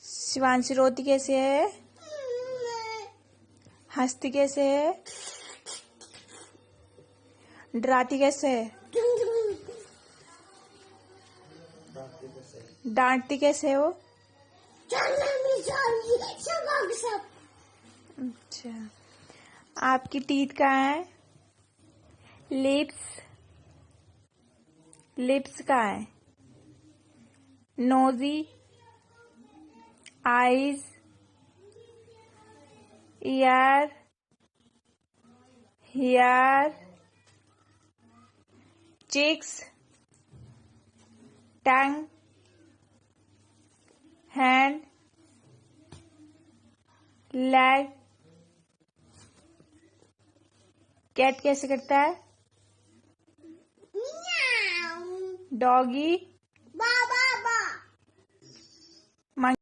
शिवांशी रोती कैसे है? हंसती कैसे है? डराती कैसे है? डांटती कैसे है वो? अच्छा, आपकी टीथ कहाँ है? लिप्स कहाँ है? Nose, eyes, ear, hair, cheeks, tongue, hand, leg. Cat कैसे करता है? डॉगी।